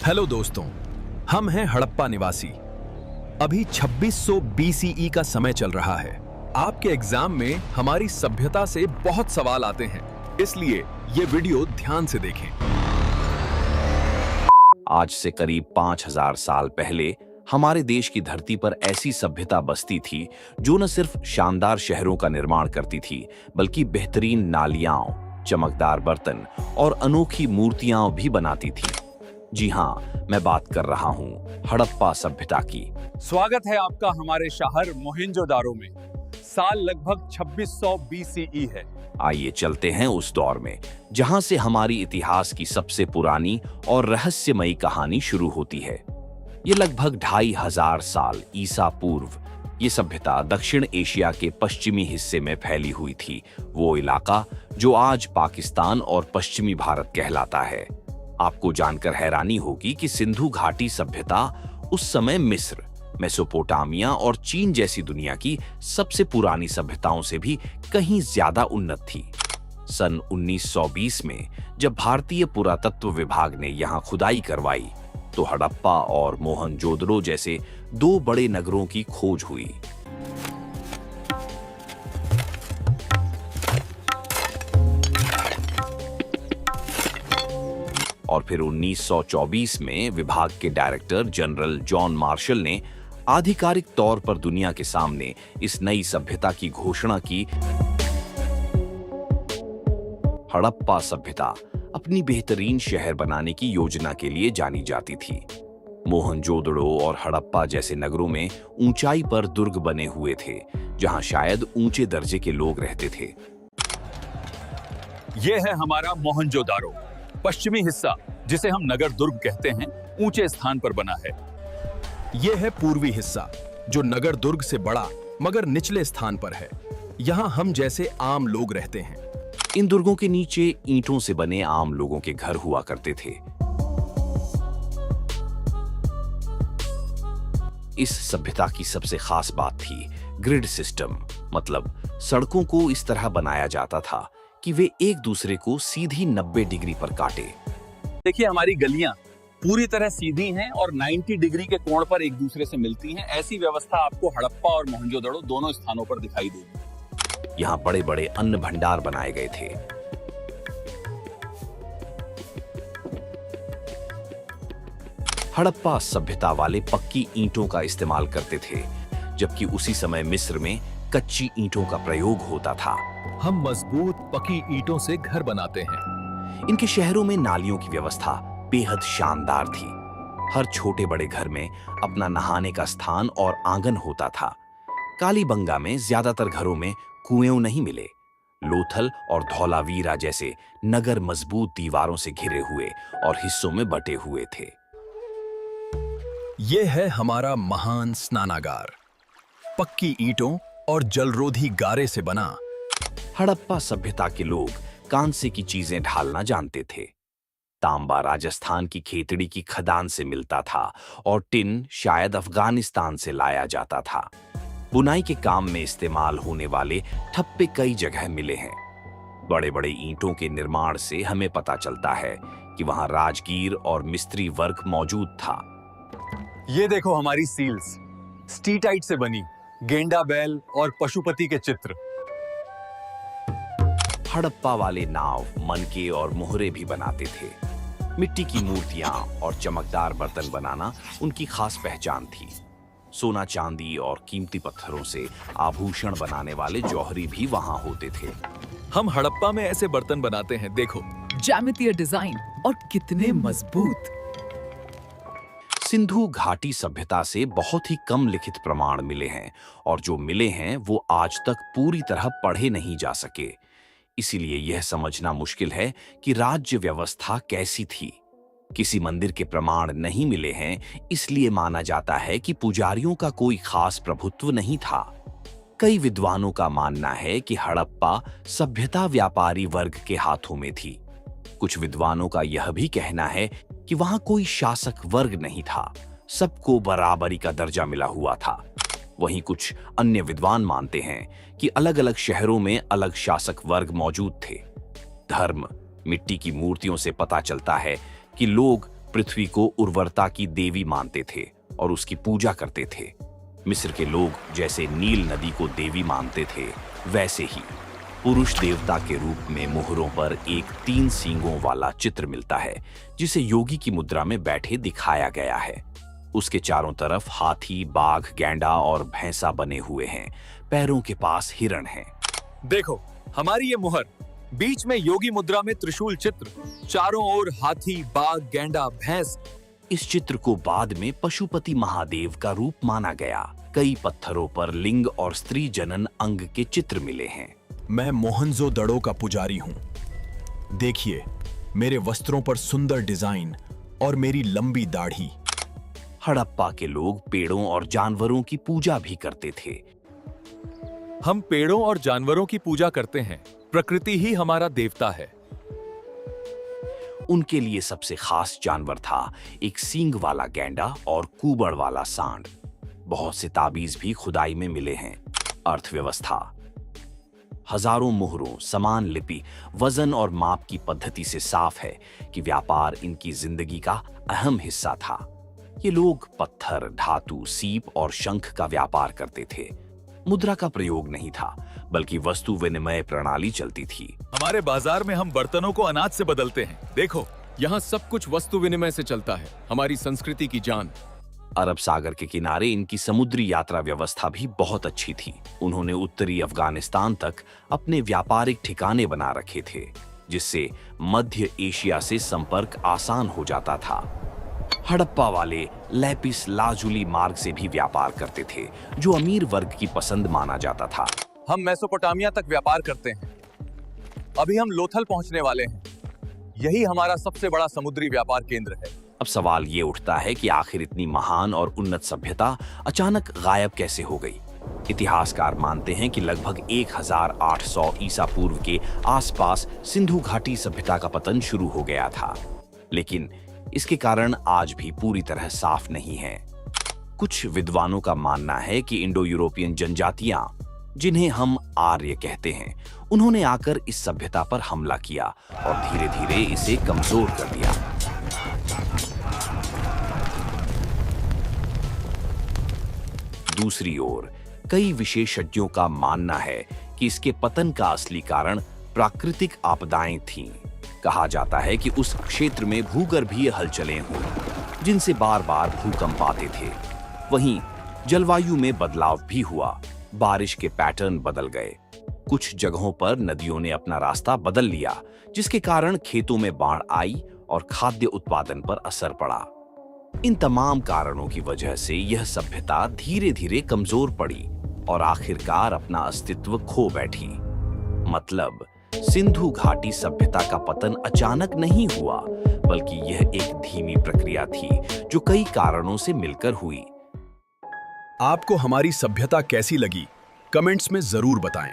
Hello दोस्तों, हम हैं हड़प्पा निवासी। अभी 2600 BCE का समय चल रहा है। आपके एग्जाम में हमारी सभ्यता से बहुत सवाल आते हैं, इसलिए ये वीडियो ध्यान से देखें। आज से करीब 5000 साल पहले हमारे देश की धरती पर ऐसी सभ्यता बसती थी जो न सिर्फ शानदार शहरों का निर्माण करती थी, बल्कि बेहतरीन नालियां, चमकदार बर्तन और अनोखी मूर्तियां भी बनाती थी। जी हाँ, मैं बात कर रहा हूँ हड़प्पा सभ्यता की। स्वागत है आपका हमारे शहर मोहनजोदारो में। साल लगभग 2600 BCE है। आइए चलते हैं उस दौर में जहां से हमारी इतिहास की सबसे पुरानी और रहस्यमयी कहानी शुरू होती है। ये लगभग 2500 साल ईसा पूर्व ये सभ्यता दक्षिण एशिया के पश्चिमी हिस्से में फैली हुई थी, वो इलाका जो आज पाकिस्तान और पश्चिमी भारत कहलाता है। आपको जानकर हैरानी होगी कि सिंधु घाटी सभ्यता उस समय मिस्र, मेसोपोटामिया और चीन जैसी दुनिया की सबसे पुरानी सभ्यताओं से भी कहीं ज्यादा उन्नत थी। सन 1920 में जब भारतीय पुरातत्व विभाग ने यहाँ खुदाई करवाई तो हड़प्पा और मोहनजोदड़ो जैसे दो बड़े नगरों की खोज हुई। और फिर 1924 में विभाग के डायरेक्टर जनरल जॉन मार्शल ने आधिकारिक तौर पर दुनिया के सामने इस नई सभ्यता की घोषणा की। हड़प्पा सभ्यता अपनी बेहतरीन शहर बनाने की योजना के लिए जानी जाती थी। मोहनजोदड़ो और हड़प्पा जैसे नगरों में ऊंचाई पर दुर्ग बने हुए थे, जहां शायद ऊंचे दर्जे के लोग रहते थे। यह है हमारा मोहनजोदारो। पश्चिमी हिस्सा, जिसे हम नगर दुर्ग कहते हैं, ऊंचे स्थान पर बना है। यह है पूर्वी हिस्सा, जो नगर दुर्ग से बड़ा मगर निचले स्थान पर है। यहाँ हम जैसे आम लोग रहते हैं। इन दुर्गों के नीचे ईंटों से बने आम लोगों के घर हुआ करते थे। इस सभ्यता की सबसे खास बात थी ग्रिड सिस्टम, मतलब सड़कों को इस तरह बनाया जाता था कि वे एक दूसरे को सीधी 90 डिग्री पर काटे। देखिए, हमारी गलियां पूरी तरह सीधी हैं और 90 डिग्री के कोण पर एक दूसरे से मिलती हैं। ऐसी व्यवस्था आपको हड़प्पा और मोहनजोदड़ो दोनों स्थानों पर दिखाई देगी। यहाँ बड़े बड़े अन्न भंडार बनाए गए थे। हड़प्पा सभ्यता वाले पक्की ईंटों का इस्तेमाल करते थे, जबकि उसी समय मिस्र में कच्ची ईंटों का प्रयोग होता था। हम मजबूत पकी ईंटों से घर बनाते हैं। इनके शहरों में नालियों की व्यवस्था बेहद शानदार थी। हर छोटे बड़े घर में अपना नहाने का स्थान और आंगन होता था। कालीबंगा में ज्यादातर घरों में कुएं नहीं मिले। लोथल और धौलावीरा जैसे नगर मजबूत दीवारों से घिरे हुए और हिस्सों में बटे हुए थे। यह है हमारा महान स्नानागार, पक्की ईंटों और जलरोधी गारे से बना। हड़प्पा सभ्यता के लोग कांसे की चीजें ढालना जानते थे। तांबा राजस्थान की खेतड़ी की खदान से मिलता था और टिन शायद अफगानिस्तान से लाया जाता था। बुनाई के काम में इस्तेमाल होने वाले ठप्पे कई जगह मिले हैं। बड़े बड़े ईंटों के निर्माण से हमें पता चलता है कि वहां राजगीर और मिस्त्री वर्ग मौजूद था। ये देखो हमारी सील्स, स्टीटाइट से बनी, गेंडा बैल और पशुपति के चित्र। हड़प्पा वाले नाव, मनके और मोहरे भी बनाते थे। मिट्टी की मूर्तियां और चमकदार बर्तन बनाना उनकी खास पहचान थी। सोना, चांदी और कीमती पत्थरों से आभूषण बनाने वाले जौहरी भी वहां होते थे। हम हड़प्पा में ऐसे बर्तन बनाते हैं, देखो। ज्यामितीय डिजाइन और कितने मजबूत। सिंधु घाटी सभ्यता से बहुत ही कम लिखित प्रमाण मिले हैं और जो मिले हैं वो आज तक पूरी तरह पढ़े नहीं जा सके। इसीलिए यह समझना मुश्किल है कि राज्य व्यवस्था कैसी थी। किसी मंदिर के प्रमाण नहीं मिले हैं, इसलिए माना जाता है कि पुजारियों का कोई खास प्रभुत्व नहीं था। कई विद्वानों का मानना है कि हड़प्पा सभ्यता व्यापारी वर्ग के हाथों में थी। कुछ विद्वानों का यह भी कहना है कि वहां कोई शासक वर्ग नहीं था, सबको बराबरी का दर्जा मिला हुआ था। वहीं कुछ अन्य विद्वान मानते हैं कि अलग-अलग शहरों में अलग शासक वर्ग मौजूद थे। धर्म, मिट्टी की मूर्तियों से पता चलता है कि लोग पृथ्वी को उर्वरता की देवी मानते थे और उसकी पूजा करते थे। मिस्र के लोग जैसे नील नदी को देवी मानते थे, वैसे ही पुरुष देवता के रूप में मोहरों पर एक 3 सींगों वाला चित्र मिलता है, जिसे योगी की मुद्रा में बैठे दिखाया गया है। उसके चारों तरफ हाथी, बाघ, गैंडा और भैंसा बने हुए हैं। पैरों के पास हिरण हैं। देखो, हमारी ये मुहर, बीच में योगी मुद्रा में त्रिशूल चित्र, चारों ओर हाथी, बाघ, गैंडा, भैंस। इस चित्र को बाद में पशुपति महादेव का रूप माना गया। कई पत्थरों पर लिंग और स्त्री जनन अंग के चित्र मिले हैं। मैं मोहनजोदड़ो का पुजारी हूँ। देखिए, मेरे वस्त्रों पर सुंदर डिजाइन और मेरी लंबी दाढ़ी। हड़प्पा के लोग पेड़ों और जानवरों की पूजा भी करते थे। हम पेड़ों और जानवरों की पूजा करते हैं। प्रकृति ही हमारा देवता है। उनके लिए सबसे खास जानवर था एक सींग वाला गैंडा और कुबड़ वाला सांड। बहुत से ताबीज भी खुदाई में मिले हैं। अर्थव्यवस्था, हजारों मोहरों, समान लिपि, वजन और माप की पद्धति से साफ है कि व्यापार इनकी जिंदगी का अहम हिस्सा था। ये लोग पत्थर, धातु, सीप और शंख का व्यापार करते थे। मुद्रा का प्रयोग नहीं था, बल्कि वस्तु विनिमय प्रणाली चलती थी। हमारे बाजार में हम बर्तनों को अनाज से बदलते हैं। देखो, यहाँ सब कुछ वस्तु विनिमय से चलता है। हमारी संस्कृति की जान। अरब सागर के किनारे इनकी समुद्री यात्रा व्यवस्था भी बहुत अच्छी थी। उन्होंने उत्तरी अफगानिस्तान तक अपने व्यापारिक ठिकाने बना रखे थे, जिससे मध्य एशिया से संपर्क आसान हो जाता था। हड़प्पा वाले लैपिस लाजुली मार्ग से भी व्यापार करते थे, जो अमीर वर्ग की पसंद माना जाता था। हम मेसोपोटामिया तक व्यापार करते हैं। अभी हम लोथल पहुंचने वाले हैं। यही हमारा सबसे बड़ा समुद्री व्यापार केंद्र है। अब सवाल ये उठता है कि आखिर इतनी महान और उन्नत सभ्यता अचानक गायब कैसे हो गई। इतिहासकार मानते हैं कि लगभग 1800 ईसा पूर्व के आसपास सिंधु घाटी सभ्यता का पतन शुरू हो गया था, लेकिन इसके कारण आज भी पूरी तरह साफ नहीं है। कुछ विद्वानों का मानना है कि इंडो यूरोपियन जनजातियां, जिन्हें हम आर्य कहते हैं, उन्होंने आकर इस सभ्यता पर हमला किया और धीरे धीरे इसे कमजोर कर दिया। दूसरी ओर कई विशेषज्ञों का मानना है कि इसके पतन का असली कारण प्राकृतिक आपदाएं थीं। कहा जाता है कि उस क्षेत्र में भूगर्भीय हलचलें हुई, जिनसे बार बार भूकंप आते थे। वहीं जलवायु में बदलाव भी हुआ। बारिश के पैटर्न बदल गए। कुछ जगहों पर नदियों ने अपना रास्ता बदल लिया, जिसके कारण खेतों में बाढ़ आई और खाद्य उत्पादन पर असर पड़ा। इन तमाम कारणों की वजह से यह सभ्यता धीरे धीरे कमजोर पड़ी और आखिरकार अपना अस्तित्व खो बैठी। मतलब, सिंधु घाटी सभ्यता का पतन अचानक नहीं हुआ, बल्कि यह एक धीमी प्रक्रिया थी जो कई कारणों से मिलकर हुई। आपको हमारी सभ्यता कैसी लगी? कमेंट्स में जरूर बताएं।